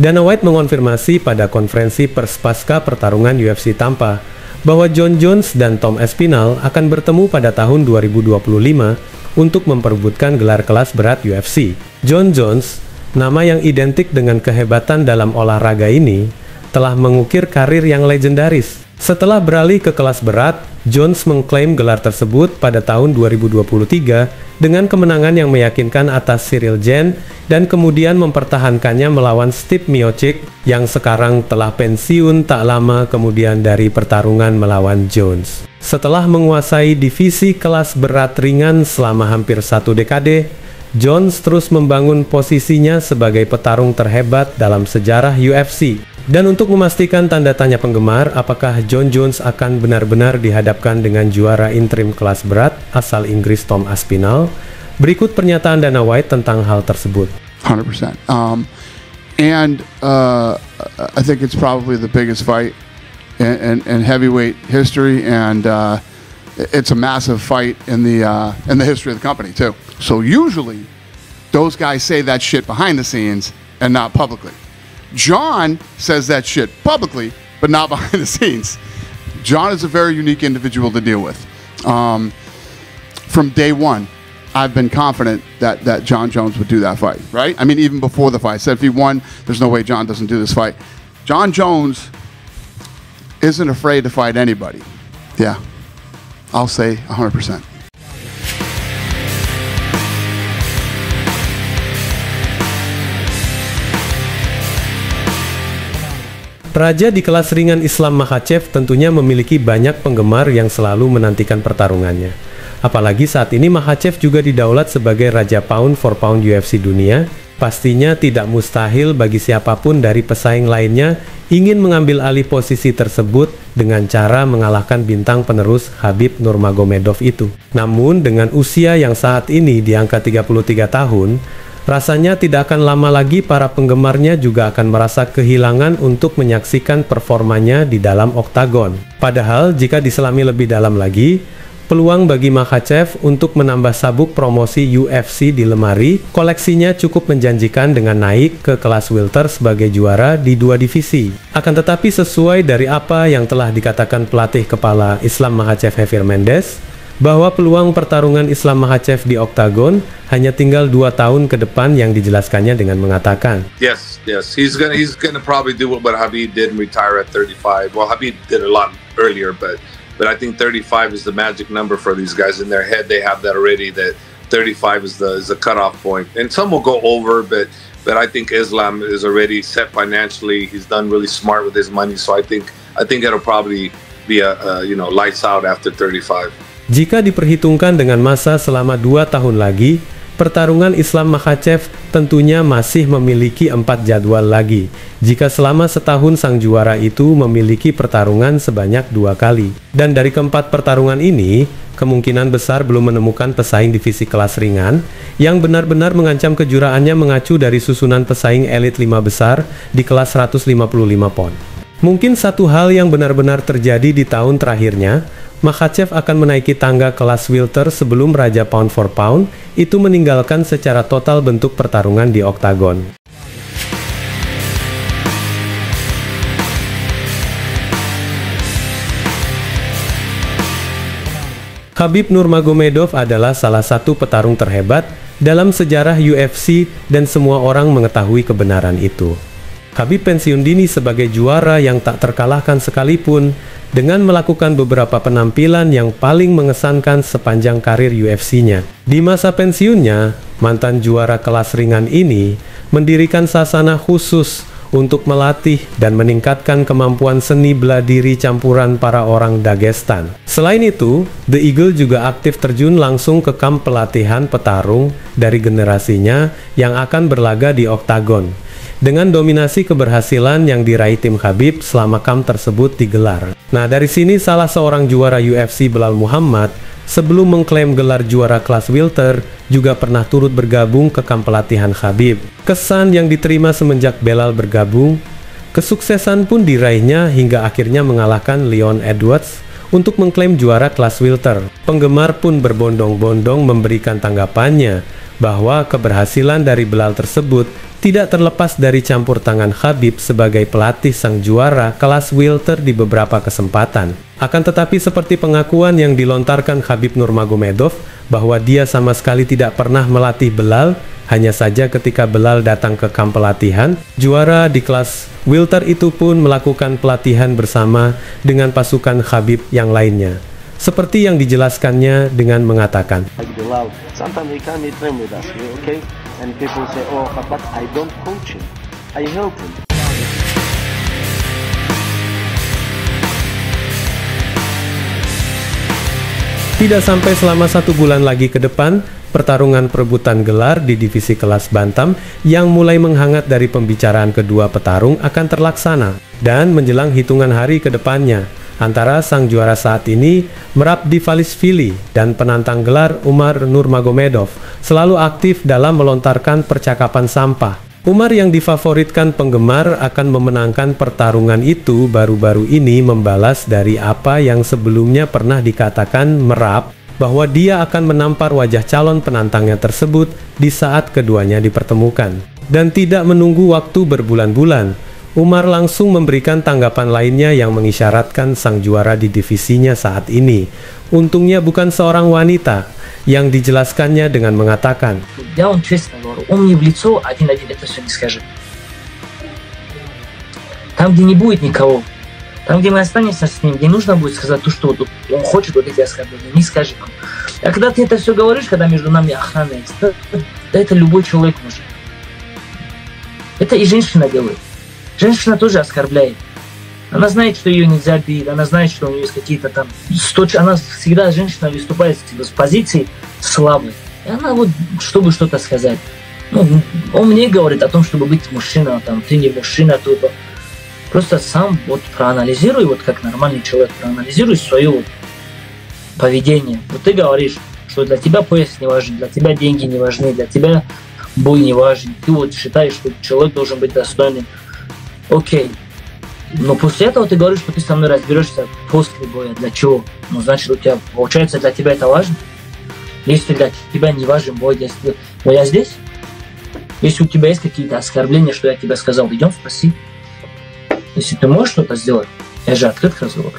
Dana White mengonfirmasi pada konferensi pers pasca pertarungan UFC Tampa bahwa Jon Jones dan Tom Aspinall akan bertemu pada tahun 2025 untuk memperebutkan gelar kelas berat UFC. Jon Jones, nama yang identik dengan kehebatan dalam olahraga ini, telah mengukir karir yang legendaris. Setelah beralih ke kelas berat, Jones mengklaim gelar tersebut pada tahun 2023 dengan kemenangan yang meyakinkan atas Cyril Gane dan kemudian mempertahankannya melawan Steve Miocic yang sekarang telah pensiun tak lama kemudian dari pertarungan melawan Jones. Setelah menguasai divisi kelas berat ringan selama hampir 1 dekade, Jones terus membangun posisinya sebagai petarung terhebat dalam sejarah UFC. Dan untuk memastikan tanda tanya penggemar apakah Jon Jones akan benar-benar dihadapkan dengan juara interim kelas berat asal Inggris Tom Aspinall, berikut pernyataan Dana White tentang hal tersebut. 100%. I think it's probably the biggest fight in heavyweight history, and it's a massive fight in the history of the company too. So usually, those guys say that shit behind the scenes and not publicly. Jon says that shit publicly, but not behind the scenes. Jon is a very unique individual to deal with. From day one, I've been confident that Jon Jones would do that fight, right? I mean, even before the fight, I said if he won, there's no way Jon doesn't do this fight. Jon Jones isn't afraid to fight anybody. Yeah, I'll say 100%. Raja di kelas ringan Islam Makhachev tentunya memiliki banyak penggemar yang selalu menantikan pertarungannya. Apalagi saat ini Makhachev juga didaulat sebagai Raja Pound for Pound UFC dunia. Pastinya tidak mustahil bagi siapapun dari pesaing lainnya ingin mengambil alih posisi tersebut dengan cara mengalahkan bintang penerus Khabib Nurmagomedov itu. Namun dengan usia yang saat ini di angka 33 tahun, rasanya tidak akan lama lagi para penggemarnya juga akan merasa kehilangan untuk menyaksikan performanya di dalam oktagon. Padahal jika diselami lebih dalam lagi, peluang bagi Makhachev untuk menambah sabuk promosi UFC di lemari koleksinya cukup menjanjikan dengan naik ke kelas welter sebagai juara di 2 divisi. Akan tetapi sesuai dari apa yang telah dikatakan pelatih kepala Islam Makhachev Javier Mendez, bahwa peluang pertarungan Islam Makhachev di oktagon hanya tinggal 2 tahun ke depan yang dijelaskannya dengan mengatakan, Yes, he's gonna probably do what Khabib did and retire at 35. Well, Khabib did a lot earlier, but I think 35 is the magic number for these guys. In their head, they have that already. That 35 is the cutoff point, and some will go over, but I think Islam is already set financially. He's done really smart with his money, so I think it'll probably be a lights out after 35. Jika diperhitungkan dengan masa selama 2 tahun lagi, pertarungan Islam Makhachev tentunya masih memiliki 4 jadwal lagi, jika selama setahun sang juara itu memiliki pertarungan sebanyak 2 kali. Dan dari keempat pertarungan ini, kemungkinan besar belum menemukan pesaing divisi kelas ringan yang benar-benar mengancam kejuaraannya mengacu dari susunan pesaing elit 5 besar di kelas 155 pon. Mungkin satu hal yang benar-benar terjadi di tahun terakhirnya, Makhachev akan menaiki tangga kelas welter sebelum Raja Pound for Pound itu meninggalkan secara total bentuk pertarungan di oktagon. Khabib Nurmagomedov adalah salah satu petarung terhebat dalam sejarah UFC dan semua orang mengetahui kebenaran itu. Khabib pensiun dini sebagai juara yang tak terkalahkan sekalipun dengan melakukan beberapa penampilan yang paling mengesankan sepanjang karir UFC-nya. Di masa pensiunnya, mantan juara kelas ringan ini mendirikan sasana khusus untuk melatih dan meningkatkan kemampuan seni bela diri campuran para orang Dagestan. Selain itu, The Eagle juga aktif terjun langsung ke kamp pelatihan petarung dari generasinya yang akan berlaga di oktagon. Dengan dominasi keberhasilan yang diraih tim Khabib selama kamp tersebut digelar. Nah, dari sini salah seorang juara UFC Belal Muhammad sebelum mengklaim gelar juara kelas welter juga pernah turut bergabung ke kamp pelatihan Khabib. Kesan yang diterima semenjak Belal bergabung, kesuksesan pun diraihnya hingga akhirnya mengalahkan Leon Edwards untuk mengklaim juara kelas welter. Penggemar pun berbondong-bondong memberikan tanggapannya bahwa keberhasilan dari Belal tersebut tidak terlepas dari campur tangan Khabib sebagai pelatih sang juara kelas welter di beberapa kesempatan. Akan tetapi seperti pengakuan yang dilontarkan Khabib Nurmagomedov bahwa dia sama sekali tidak pernah melatih Belal, hanya saja ketika Belal datang ke kamp pelatihan, juara di kelas welter itu pun melakukan pelatihan bersama dengan pasukan Khabib yang lainnya. Seperti yang dijelaskannya dengan mengatakan, like Belal, sometimes he come and train with us, okay? And people say, oh, but I don't coach him, I help him. Tidak sampai selama 1 bulan lagi ke depan, pertarungan perebutan gelar di divisi kelas bantam yang mulai menghangat dari pembicaraan kedua petarung akan terlaksana. Dan menjelang hitungan hari ke depannya, antara sang juara saat ini, Merab Dvalishvili, dan penantang gelar Umar Nurmagomedov selalu aktif dalam melontarkan percakapan sampah. Umar yang difavoritkan penggemar akan memenangkan pertarungan itu baru-baru ini membalas dari apa yang sebelumnya pernah dikatakan Merab, bahwa dia akan menampar wajah calon penantangnya tersebut di saat keduanya dipertemukan. Dan tidak menunggu waktu berbulan-bulan, Umar langsung memberikan tanggapan lainnya yang mengisyaratkan sang juara di divisinya saat ini untungnya bukan seorang wanita, yang dijelaskannya dengan mengatakan, Я вам честно говорю, он мне в лицо один-один это все не скажет. Там, где не будет никого, там, где мы останемся с ним, где нужно будет сказать то, что он хочет, вот эти оскорбления, не скажет нам. А когда ты это все говоришь, когда между нами охрана есть, да это любой человек может. Это и женщина делает. Женщина тоже оскорбляет. Она знает, что ее нельзя бить, она знает, что у нее есть какие-то там... Она всегда, женщина, выступает с позиции слабой. И она вот, чтобы что-то сказать. Ну, он мне говорит о том, чтобы быть мужчиной, там, ты не мужчина, то просто сам вот проанализируй, вот как нормальный человек, проанализируй свое вот поведение. Вот ты говоришь, что для тебя пояс не важен, для тебя деньги не важны, для тебя бой не важен. Ты вот считаешь, что человек должен быть достойным. Окей. Но после этого ты говоришь, что ты со мной разберешься после боя. Для чего? Ну, значит, у тебя, получается, для тебя это важно? Если для тебя не важен бой, я здесь? Если у тебя есть какие-то оскорбления, что я тебе сказал, идем спроси. Если ты можешь что-то сделать, я же открыт к разговору.